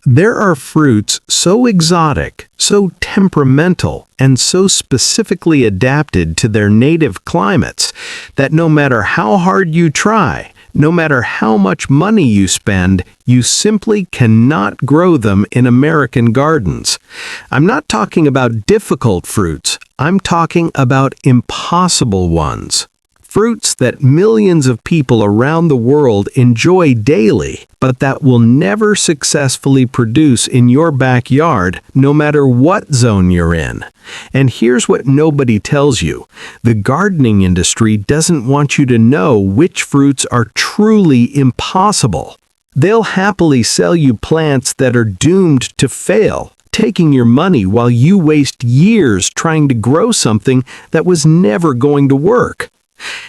There are fruits so exotic, so temperamental, and so specifically adapted to their native climates that no matter how hard you try, no matter how much money you spend, you simply cannot grow them in American gardens. I'm not talking about difficult fruits, I'm talking about impossible ones. Fruits that millions of people around the world enjoy daily, but that will never successfully produce in your backyard, no matter what zone you're in. And here's what nobody tells you. The gardening industry doesn't want you to know which fruits are truly impossible. They'll happily sell you plants that are doomed to fail, taking your money while you waste years trying to grow something that was never going to work.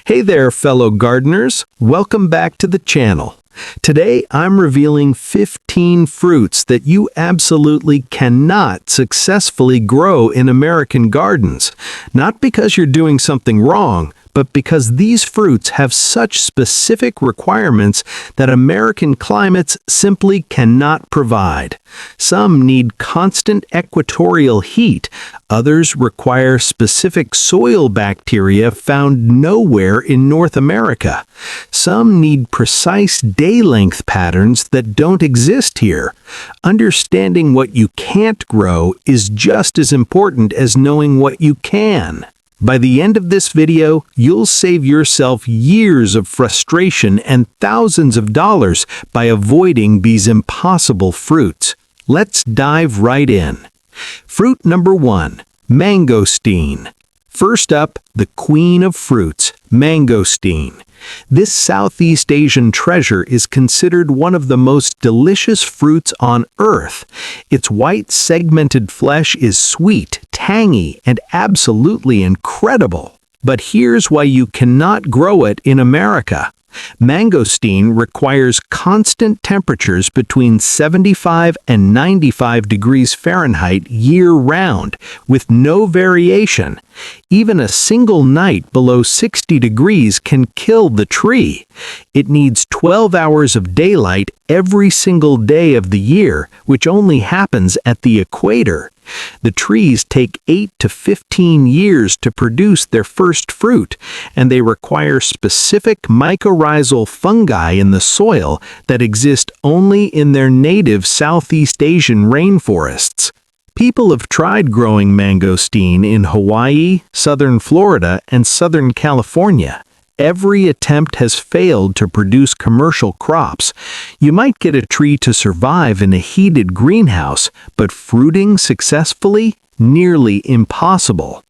Hey there, fellow gardeners. Welcome back to the channel. Today, I'm revealing 15 fruits that you absolutely cannot successfully grow in American gardens. Not because you're doing something wrong, but because these fruits have such specific requirements that American climates simply cannot provide. Some need constant equatorial heat, others require specific soil bacteria found nowhere in North America. Some need precise day-length patterns that don't exist here. Understanding what you can't grow is just as important as knowing what you can. By the end of this video, you'll save yourself years of frustration and thousands of dollars by avoiding these impossible fruits. Let's dive right in. Fruit number 1, mangosteen. First up, the queen of fruits, mangosteen. This Southeast Asian treasure is considered one of the most delicious fruits on earth. Its white segmented flesh is sweet, tangy, and absolutely incredible. But here's why you cannot grow it in America. Mangosteen requires constant temperatures between 75 and 95 degrees Fahrenheit year-round, with no variation. Even a single night below 60 degrees can kill the tree. It needs 12 hours of daylight every single day of the year, which only happens at the equator. The trees take 8 to 15 years to produce their first fruit, and they require specific mycorrhizal fungi in the soil that exist only in their native Southeast Asian rainforests. People have tried growing mangosteen in Hawaii, southern Florida, and southern California. Every attempt has failed to produce commercial crops. You might get a tree to survive in a heated greenhouse, but fruiting successfully? Nearly impossible.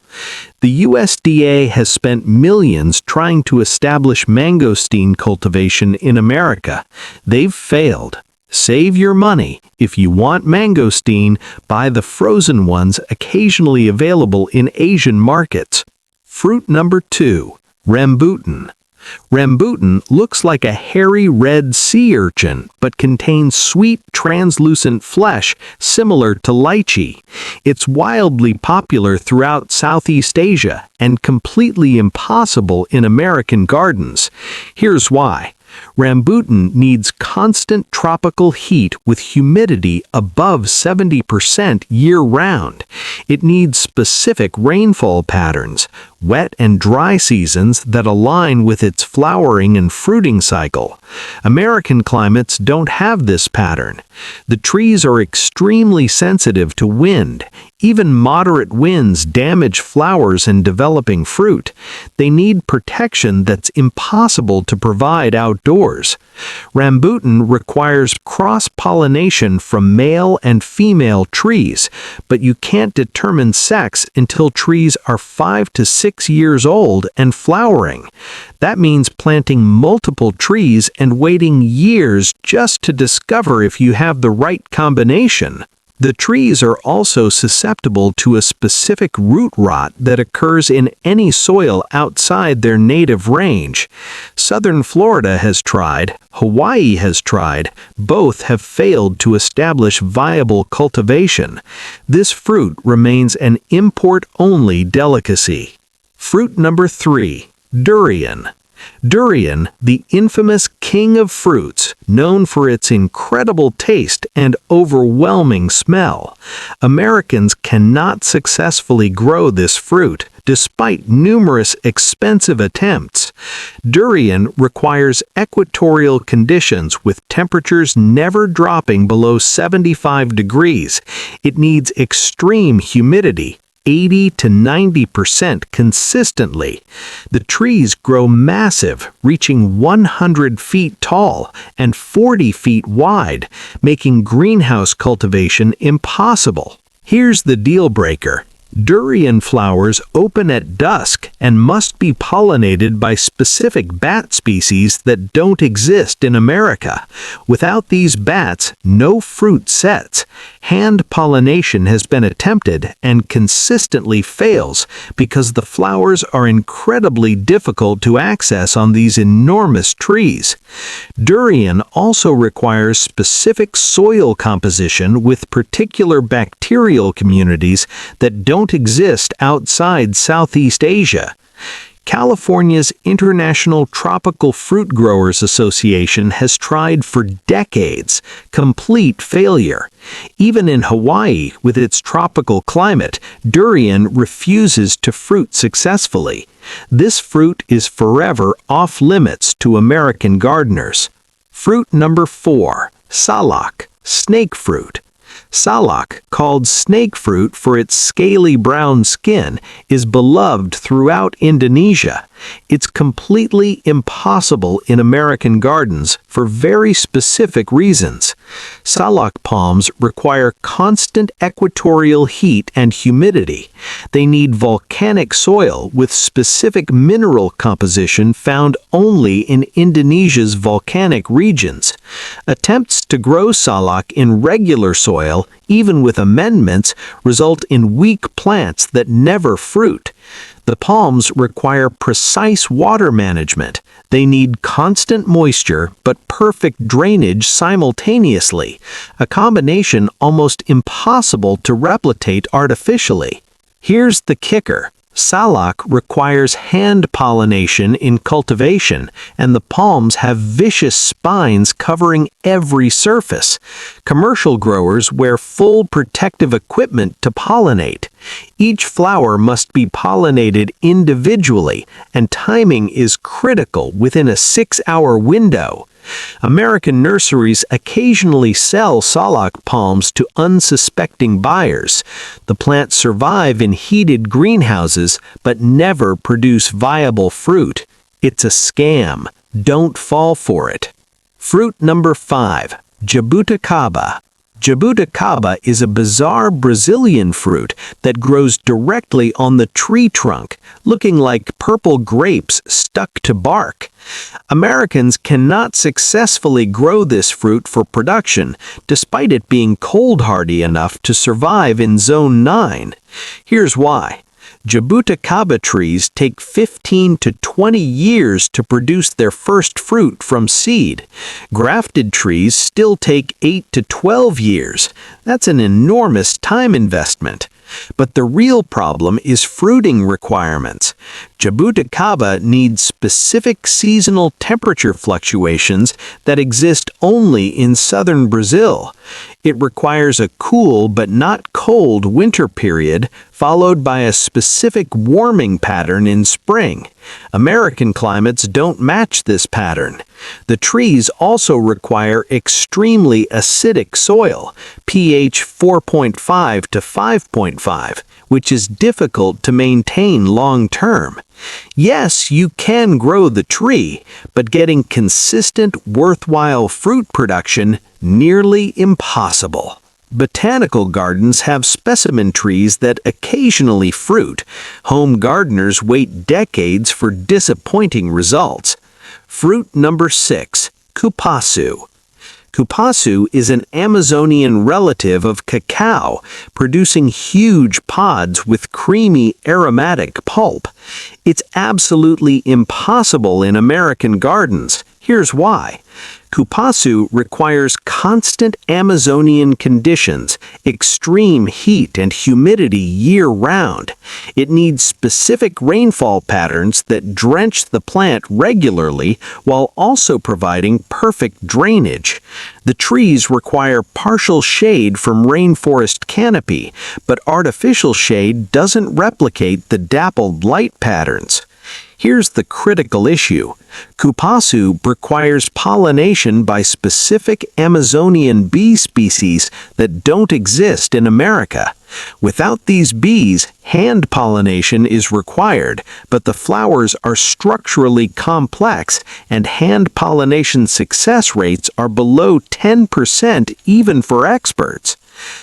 The USDA has spent millions trying to establish mangosteen cultivation in America. They've failed. Save your money. If you want mangosteen, buy the frozen ones occasionally available in Asian markets. Fruit number 2. Rambutan. Rambutan looks like a hairy red sea urchin, but contains sweet, translucent flesh similar to lychee. It's wildly popular throughout Southeast Asia and completely impossible in American gardens. Here's why. Rambutan needs constant tropical heat with humidity above 70% year-round. It needs specific rainfall patterns, wet and dry seasons that align with its flowering and fruiting cycle. American climates don't have this pattern. The trees are extremely sensitive to wind. Even moderate winds damage flowers and developing fruit. They need protection that's impossible to provide outdoors. Rambutan requires cross-pollination from male and female trees, but you can't determine sex until trees are 5 to 6 years old and flowering. That means planting multiple trees and waiting years just to discover if you have the right combination. The trees are also susceptible to a specific root rot that occurs in any soil outside their native range. Southern Florida has tried, Hawaii has tried, both have failed to establish viable cultivation. This fruit remains an import-only delicacy. Fruit number 3. Durian. Durian, the infamous king of fruits, known for its incredible taste and overwhelming smell. Americans cannot successfully grow this fruit, despite numerous expensive attempts. Durian requires equatorial conditions with temperatures never dropping below 75 degrees. It needs extreme humidity, 80 to 90% consistently. The trees grow massive, reaching 100 feet tall and 40 feet wide, making greenhouse cultivation impossible. Here's the deal breaker. Durian flowers open at dusk and must be pollinated by specific bat species that don't exist in America. Without these bats, no fruit sets. Hand pollination has been attempted and consistently fails because the flowers are incredibly difficult to access on these enormous trees. Durian also requires specific soil composition with particular bacterial communities that don't exist outside Southeast Asia. California's International Tropical Fruit Growers Association has tried for decades, complete failure. Even in Hawaii, with its tropical climate, durian refuses to fruit successfully. This fruit is forever off limits to American gardeners. Fruit number 4, salak, snake fruit. Salak, called snake fruit for its scaly brown skin, is beloved throughout Indonesia. It's completely impossible in American gardens for very specific reasons. Salak palms require constant equatorial heat and humidity. They need volcanic soil with specific mineral composition found only in Indonesia's volcanic regions. Attempts to grow salak in regular soil, even with amendments, result in weak plants that never fruit. The palms require precise water management. They need constant moisture but perfect drainage simultaneously, a combination almost impossible to replicate artificially. Here's the kicker. Salak requires hand pollination in cultivation, and the palms have vicious spines covering every surface. Commercial growers wear full protective equipment to pollinate. Each flower must be pollinated individually, and timing is critical within a 6-hour window. American nurseries occasionally sell salak palms to unsuspecting buyers. The plants survive in heated greenhouses but never produce viable fruit. It's a scam. Don't fall for it. Fruit number 5, jabuticaba. Jabuticaba is a bizarre Brazilian fruit that grows directly on the tree trunk, looking like purple grapes stuck to bark. Americans cannot successfully grow this fruit for production, despite it being cold-hardy enough to survive in Zone 9. Here's why. Jabuticaba trees take 15 to 20 years to produce their first fruit from seed. Grafted trees still take 8 to 12 years. That's an enormous time investment. But the real problem is fruiting requirements. Jabuticaba needs specific seasonal temperature fluctuations that exist only in southern Brazil. It requires a cool but not cold winter period, followed by a specific warming pattern in spring. American climates don't match this pattern. The trees also require extremely acidic soil, pH 4.5 to 5.5, which is difficult to maintain long term. Yes, you can grow the tree, but getting consistent, worthwhile fruit production nearly impossible. Botanical gardens have specimen trees that occasionally fruit. Home gardeners wait decades for disappointing results. Fruit number 6, cupuaçu. Cupuaçu is an Amazonian relative of cacao, producing huge pods with creamy, aromatic pulp. It's absolutely impossible in American gardens. Here's why. Cupuaçu requires constant Amazonian conditions, extreme heat and humidity year-round. It needs specific rainfall patterns that drench the plant regularly while also providing perfect drainage. The trees require partial shade from rainforest canopy, but artificial shade doesn't replicate the dappled light patterns. Here's the critical issue. Cupuaçu requires pollination by specific Amazonian bee species that don't exist in America. Without these bees, hand pollination is required, but the flowers are structurally complex and hand pollination success rates are below 10% even for experts.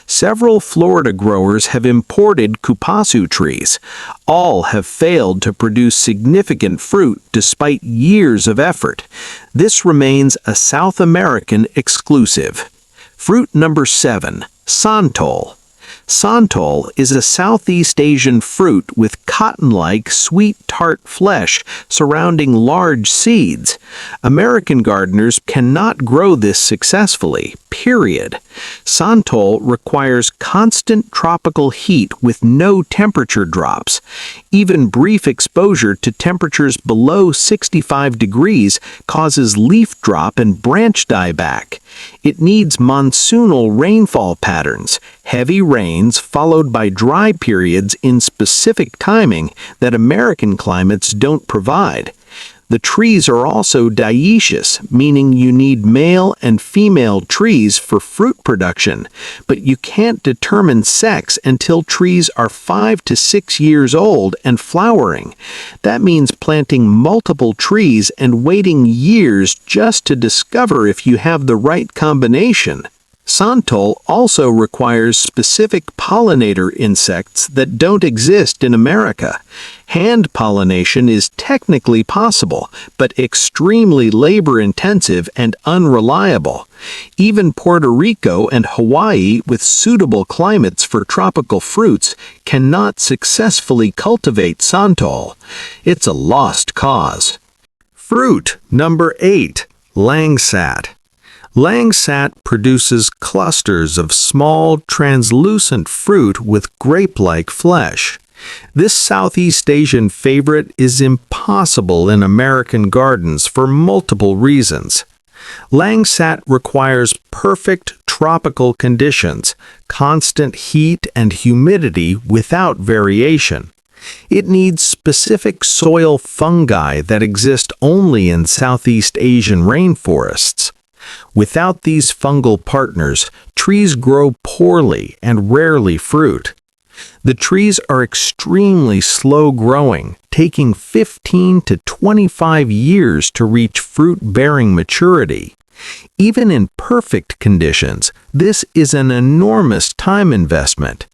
Several Florida growers have imported cupuaçu trees. All have failed to produce significant fruit despite years of effort. This remains a South American exclusive. Fruit number 7, santol. Santol is a Southeast Asian fruit with cotton-like, sweet, tart flesh surrounding large seeds. American gardeners cannot grow this successfully, period. Santol requires constant tropical heat with no temperature drops. Even brief exposure to temperatures below 65 degrees causes leaf drop and branch dieback. It needs monsoonal rainfall patterns, heavy rains followed by dry periods in specific timing that American climates don't provide. The trees are also dioecious, meaning you need male and female trees for fruit production, but you can't determine sex until trees are 5 to 6 years old and flowering. That means planting multiple trees and waiting years just to discover if you have the right combination. Santol also requires specific pollinator insects that don't exist in America. Hand pollination is technically possible, but extremely labor-intensive and unreliable. Even Puerto Rico and Hawaii, with suitable climates for tropical fruits, cannot successfully cultivate santol. It's a lost cause. Fruit number 8, langsat. Langsat produces clusters of small, translucent fruit with grape-like flesh. This Southeast Asian favorite is impossible in American gardens for multiple reasons. Langsat requires perfect tropical conditions, constant heat and humidity without variation. It needs specific soil fungi that exist only in Southeast Asian rainforests. Without these fungal partners, trees grow poorly and rarely fruit. The trees are extremely slow-growing, taking 15 to 25 years to reach fruit-bearing maturity. Even in perfect conditions, this is an enormous time investment.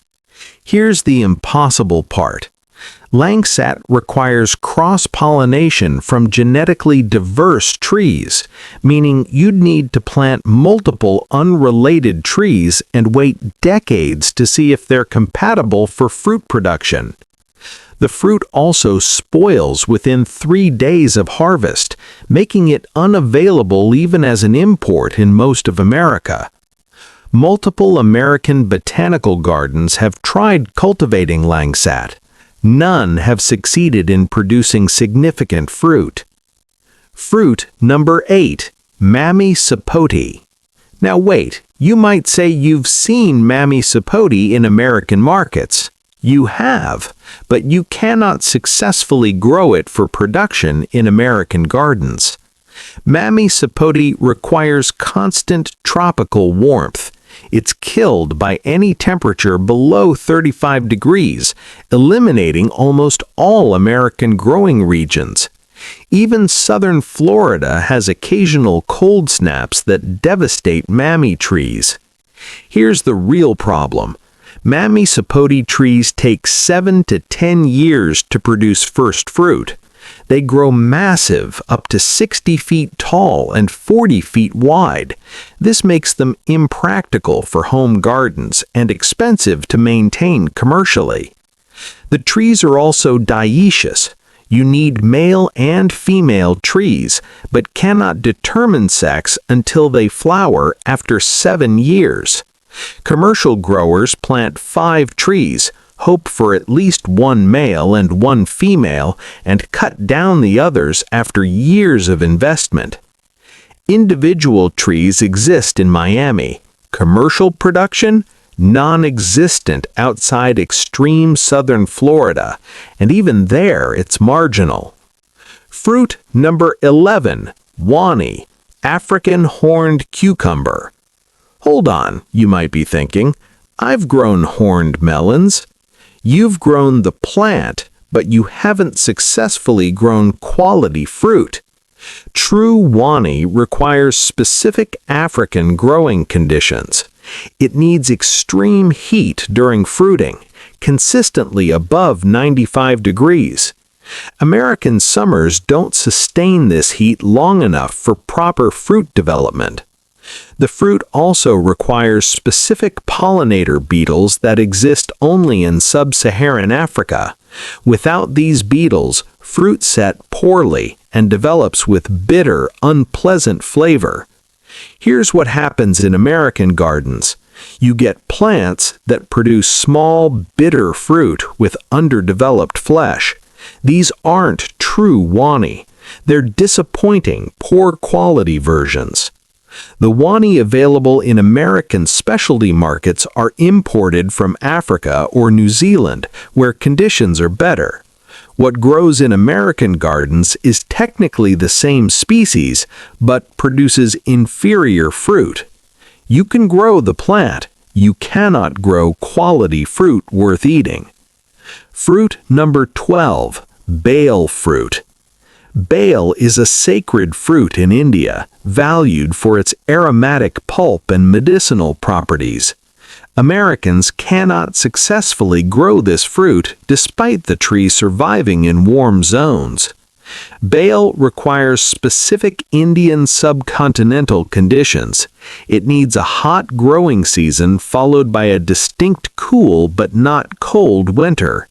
Here's the impossible part. Langsat requires cross-pollination from genetically diverse trees, meaning you'd need to plant multiple unrelated trees and wait decades to see if they're compatible for fruit production. The fruit also spoils within 3 days of harvest, making it unavailable even as an import in most of America. Multiple American botanical gardens have tried cultivating langsat. None have succeeded in producing significant fruit. Fruit number 8, Mammy sapote. Now wait, you might say you've seen Mammy sapote in American markets. You have, but you cannot successfully grow it for production in American gardens. Mammy sapote requires constant tropical warmth. It's killed by any temperature below 35 degrees, eliminating almost all American growing regions. Even southern Florida has occasional cold snaps that devastate mammy trees. Here's the real problem. Mammy sapote trees take 7 to 10 years to produce first fruit. They grow massive, up to 60 feet tall and 40 feet wide. This makes them impractical for home gardens and expensive to maintain commercially. The trees are also dioecious. You need male and female trees, but cannot determine sex until they flower after 7 years. Commercial growers plant 5 trees, hope for at least 1 male and 1 female, and cut down the others after years of investment. Individual trees exist in Miami. Commercial production? Non-existent outside extreme southern Florida, and even there it's marginal. Fruit number 11, wani, African horned cucumber. Hold on, you might be thinking, I've grown horned melons. You've grown the plant, but you haven't successfully grown quality fruit. True wani requires specific African growing conditions. It needs extreme heat during fruiting, consistently above 95 degrees. American summers don't sustain this heat long enough for proper fruit development. The fruit also requires specific pollinator beetles that exist only in sub-Saharan Africa. Without these beetles, fruit set poorly and develops with bitter, unpleasant flavor. Here's what happens in American gardens. You get plants that produce small, bitter fruit with underdeveloped flesh. These aren't true wani. They're disappointing, poor-quality versions. The wani available in American specialty markets are imported from Africa or New Zealand, where conditions are better. What grows in American gardens is technically the same species, but produces inferior fruit. You can grow the plant, you cannot grow quality fruit worth eating. Fruit number 12, bale fruit. Bale is a sacred fruit in India, valued for its aromatic pulp and medicinal properties. Americans cannot successfully grow this fruit despite the tree surviving in warm zones. Bale requires specific Indian subcontinental conditions. It needs a hot growing season followed by a distinct cool but not cold winter.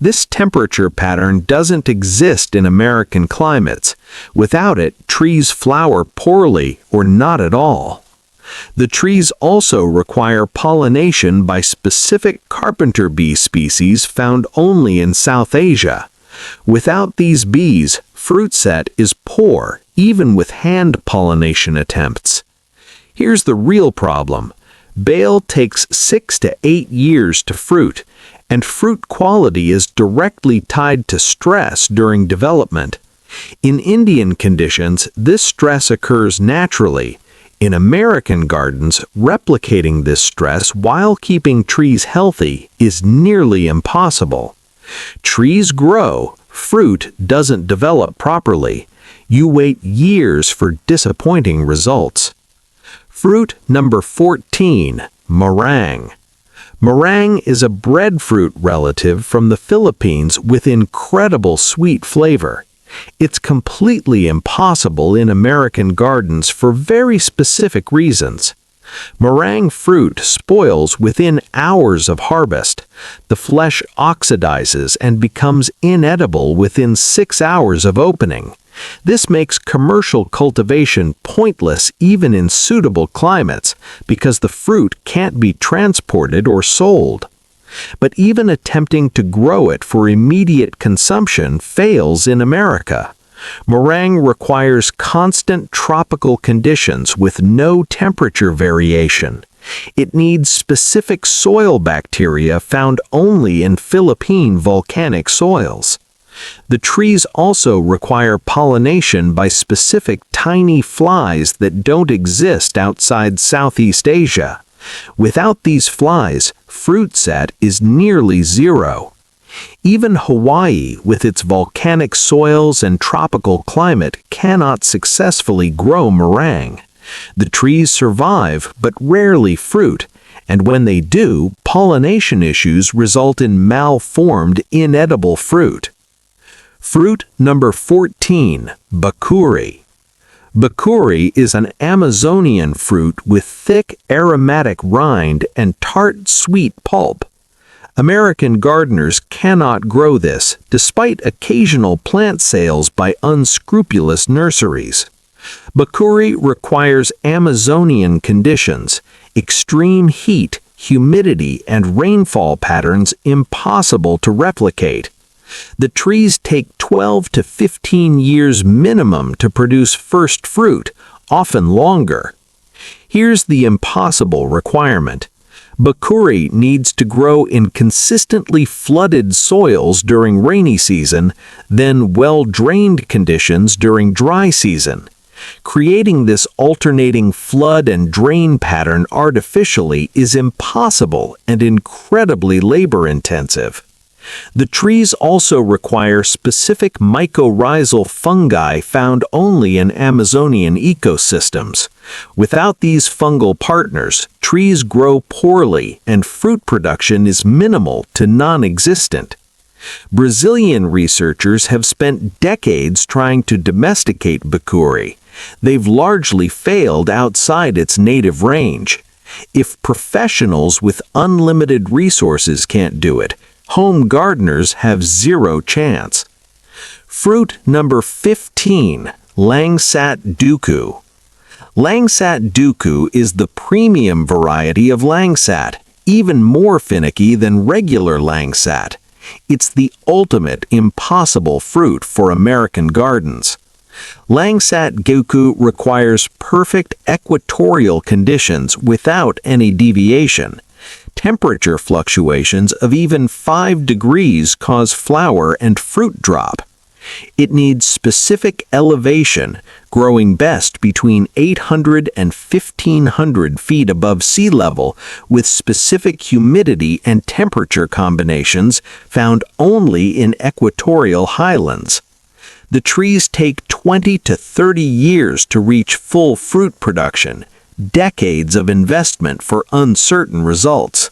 This temperature pattern doesn't exist in American climates. Without it, trees flower poorly or not at all. The trees also require pollination by specific carpenter bee species found only in South Asia. Without these bees, fruit set is poor, even with hand pollination attempts. Here's the real problem. Bale takes 6 to 8 years to fruit, and fruit quality is directly tied to stress during development. In Indian conditions, this stress occurs naturally. In American gardens, replicating this stress while keeping trees healthy is nearly impossible. Trees grow, fruit doesn't develop properly. You wait years for disappointing results. Fruit number 14, meringue. Meringue is a breadfruit relative from the Philippines with incredible sweet flavor. It's completely impossible in American gardens for very specific reasons. Meringue fruit spoils within hours of harvest. The flesh oxidizes and becomes inedible within 6 hours of opening. This makes commercial cultivation pointless even in suitable climates because the fruit can't be transported or sold. But even attempting to grow it for immediate consumption fails in America. Meringue requires constant tropical conditions with no temperature variation. It needs specific soil bacteria found only in Philippine volcanic soils. The trees also require pollination by specific tiny flies that don't exist outside Southeast Asia. Without these flies, fruit set is nearly zero. Even Hawaii, with its volcanic soils and tropical climate, cannot successfully grow meringue. The trees survive but rarely fruit, and when they do, pollination issues result in malformed, inedible fruit. Fruit number 14, bakuri. Bakuri is an Amazonian fruit with thick, aromatic rind and tart, sweet pulp. American gardeners cannot grow this, despite occasional plant sales by unscrupulous nurseries. Bakuri requires Amazonian conditions. extreme heat, humidity, and rainfall patterns impossible to replicate. The trees take 12 to 15 years minimum to produce first fruit, often longer. Here's the impossible requirement. Bokuri needs to grow in consistently flooded soils during rainy season, then well-drained conditions during dry season. Creating this alternating flood and drain pattern artificially is impossible and incredibly labor-intensive. The trees also require specific mycorrhizal fungi found only in Amazonian ecosystems. Without these fungal partners, trees grow poorly and fruit production is minimal to non-existent. Brazilian researchers have spent decades trying to domesticate bokuri. They've largely failed outside its native range. If professionals with unlimited resources can't do it, home gardeners have zero chance. Fruit number 15, langsat duku. Langsat duku is the premium variety of langsat, even more finicky than regular langsat. It's the ultimate impossible fruit for American gardens. Langsat duku requires perfect equatorial conditions without any deviation. Temperature fluctuations of even 5 degrees cause flower and fruit drop. It needs specific elevation, growing best between 800 and 1,500 feet above sea level, with specific humidity and temperature combinations found only in equatorial highlands. The trees take 20 to 30 years to reach full fruit production, decades of investment for uncertain results.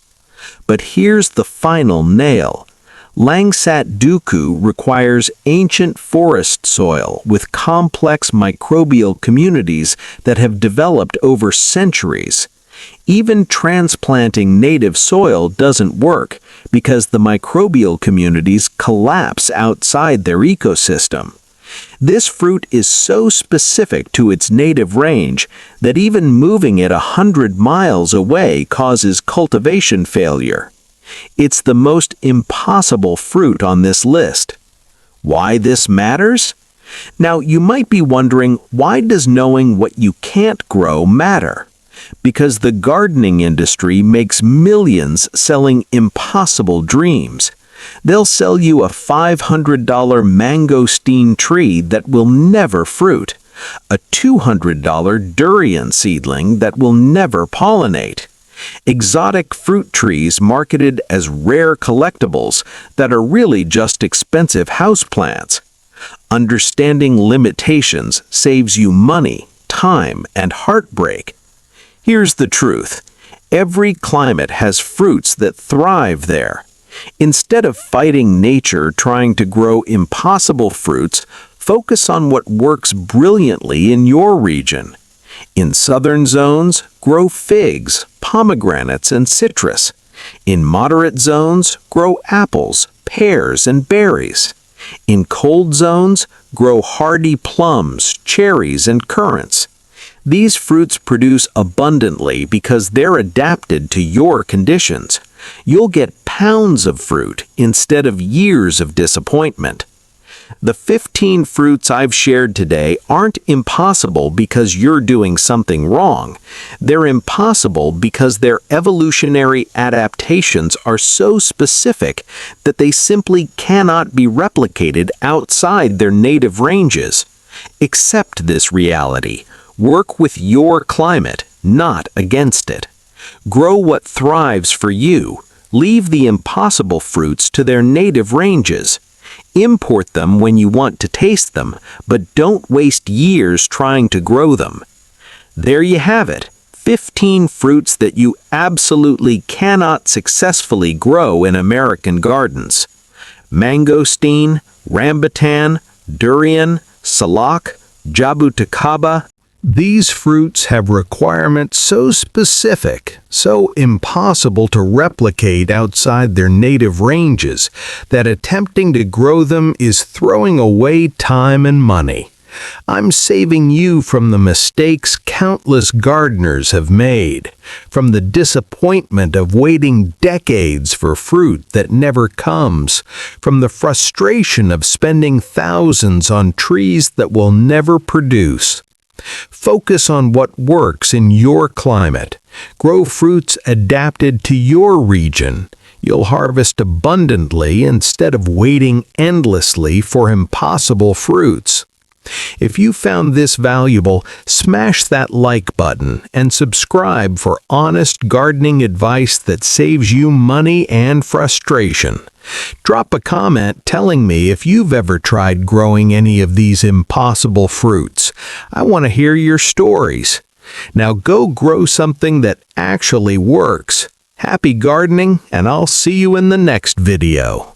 But here's the final nail. Langsat duku requires ancient forest soil with complex microbial communities that have developed over centuries. Even transplanting native soil doesn't work because the microbial communities collapse outside their ecosystem. This fruit is so specific to its native range that even moving it 100 miles away causes cultivation failure. It's the most impossible fruit on this list. Why this matters? Now, you might be wondering, why does knowing what you can't grow matter? Because the gardening industry makes millions selling impossible dreams. They'll sell you a $500 mangosteen tree that will never fruit, a $200 durian seedling that will never pollinate, exotic fruit trees marketed as rare collectibles that are really just expensive houseplants. Understanding limitations saves you money, time, and heartbreak. Here's the truth. Every climate has fruits that thrive there. Instead of fighting nature trying to grow impossible fruits, focus on what works brilliantly in your region. In southern zones, grow figs, pomegranates, and citrus. In moderate zones, grow apples, pears, and berries. In cold zones, grow hardy plums, cherries, and currants. These fruits produce abundantly because they're adapted to your conditions. You'll get pounds of fruit instead of years of disappointment. The 15 fruits I've shared today aren't impossible because you're doing something wrong. They're impossible because their evolutionary adaptations are so specific that they simply cannot be replicated outside their native ranges. Accept this reality. Work with your climate, not against it. Grow what thrives for you. Leave the impossible fruits to their native ranges. Import them when you want to taste them, but don't waste years trying to grow them. There you have it, 15 fruits that you absolutely cannot successfully grow in American gardens. Mangosteen, rambutan, durian, salak, jabuticaba. These fruits have requirements so specific, so impossible to replicate outside their native ranges, that attempting to grow them is throwing away time and money. I'm saving you from the mistakes countless gardeners have made, from the disappointment of waiting decades for fruit that never comes, from the frustration of spending thousands on trees that will never produce. Focus on what works in your climate. Grow fruits adapted to your region. You'll harvest abundantly instead of waiting endlessly for impossible fruits. If you found this valuable, smash that like button and subscribe for honest gardening advice that saves you money and frustration. Drop a comment telling me if you've ever tried growing any of these impossible fruits. I want to hear your stories. Now go grow something that actually works. Happy gardening, and I'll see you in the next video.